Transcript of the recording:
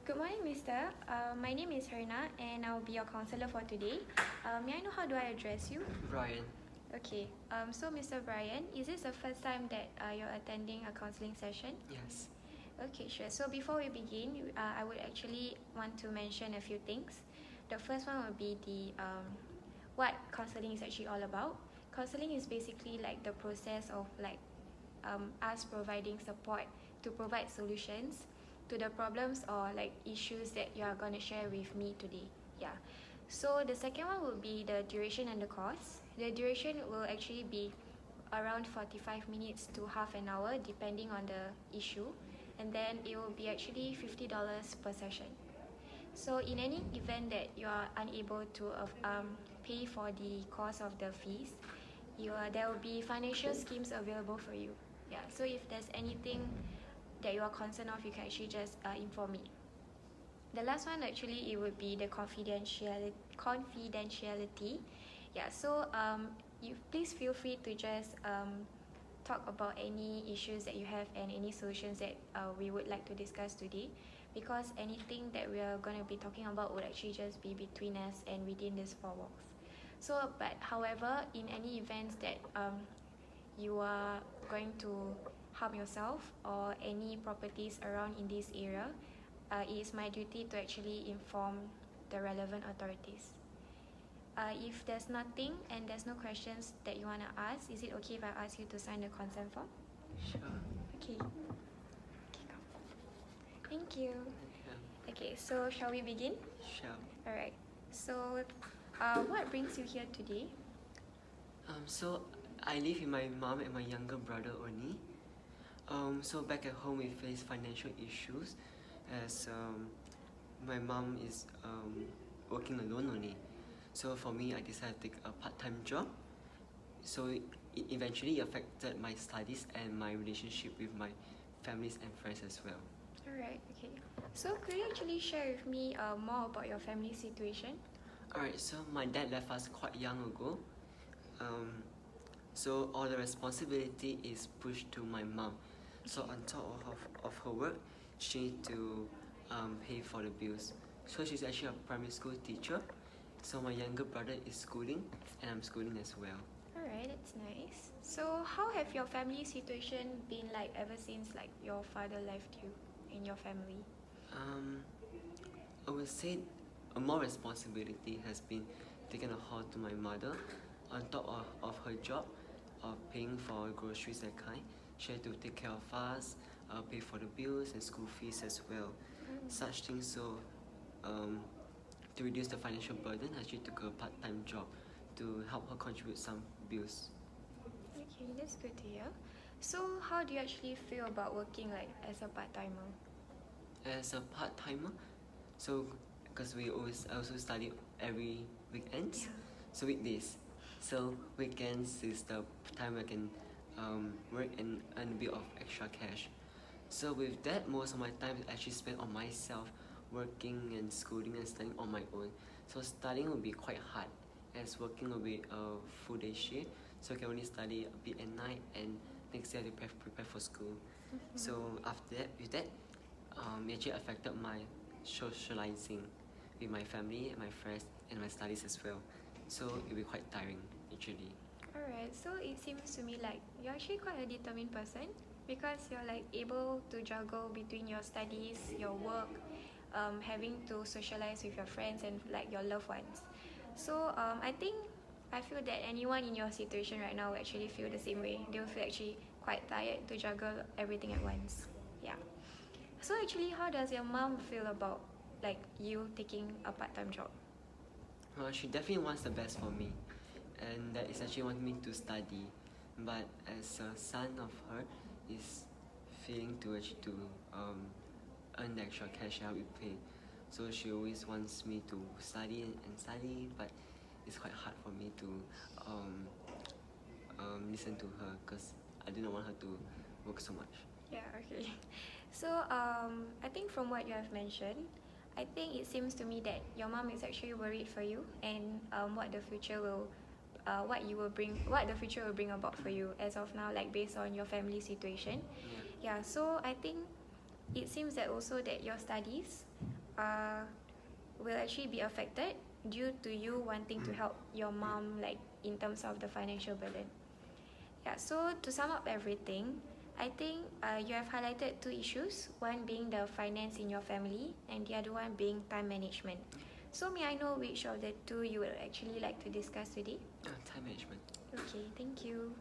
Good morning, mister. My name is Herna, and I'll be your counselor for today. May I know how do I address you? Brian. Okay. So, Mr. Brian, is this the first time that you're attending a counseling session? Yes. Okay, sure. So before we begin, I would actually want to mention a few things. The first one would be what counseling is actually all about. Counseling is basically like the process of us providing support to provide solutions to the problems or like issues that you are going to share with me today. Yeah. So the second one would be the duration and the cost. The duration will actually be around 45 minutes to half an hour depending on the issue, and then it will be actually $50 per session. So in any event that you are unable to pay for the cost of the fees, there will be financial schemes available for you. Yeah. So if there's anything that you are concerned of, you can actually just inform me. The last one actually it would be the confidentiality. Yeah. So you please feel free to just talk about any issues that you have and any solutions that we would like to discuss today, because anything that we are going to be talking about would actually just be between us and within these four walls. So, but however, in any events that you are going to harm yourself or any properties around in this area, it is my duty to actually inform the relevant authorities. If there's nothing and there's no questions that you want to ask, is it okay if I ask you to sign the consent form? Sure. Okay. Thank you. Okay, so shall we begin? Sure. Alright. So, what brings you here today? So I live with my mom and my younger brother only. So back at home we face financial issues as my mom is working alone only. So for me, I decided to take a part-time job. So it eventually affected my studies and my relationship with my families and friends as well. Alright, okay. So could you actually share with me more about your family situation? Alright, so my dad left us quite young ago. So all the responsibility is pushed to my mom. So on top of her work, she need to pay for the bills. So she's actually a primary school teacher. So my younger brother is schooling and I'm schooling as well. Alright, that's nice. So how have your family situation been like ever since like your father left you and your family? I would say a more responsibility has been taken a hold to my mother. On top of her job of paying for groceries and kind, she had to take care of us, pay for the bills and school fees as well. Such things, so to reduce the financial burden, I actually took a part-time job to help her contribute some bills. Okay, that's good to hear. So how do you actually feel about working like as a part-timer? As a part-timer, so because I also study every weekends, Yeah. so weekdays. So weekends is the time I can work and earn a bit of extra cash. So with that, most of my time is actually spent on myself, working and schooling and studying on my own. So studying will be quite hard, as working will be a full day shift. So I can only study a bit at night and next day I have to prepare for school. So after that, with that, it actually affected my socializing with my family and my friends and my studies as well. So it'll be quite tiring actually. Alright, so it seems to me like you're actually quite a determined person because you're like able to juggle between your studies, your work, having to socialize with your friends and like your loved ones. So I feel that anyone in your situation right now will actually feel the same way. They will feel actually quite tired to juggle everything at once. Yeah. So actually, how does your mom feel about like you taking a part-time job? She definitely wants the best for me, and that is actually wanting me to study. But as a son of her, is feeling to actually to earn the extra cash I will pay. So she always wants me to study and study, but it's quite hard for me to listen to her because I do not want her to work so much. Yeah, okay. So, I think from what you have mentioned, I think it seems to me that your mom is actually worried for you and what the future will, what the future will bring about for you as of now, like based on your family situation. Yeah. Yeah. So I think it seems that also that your studies will actually be affected due to you wanting to help your mom, like in terms of the financial burden. Yeah, so to sum up everything, I think you have highlighted two issues, one being the finance in your family and the other one being time management. So may I know which of the two you would actually like to discuss today? Time management. Okay, thank you.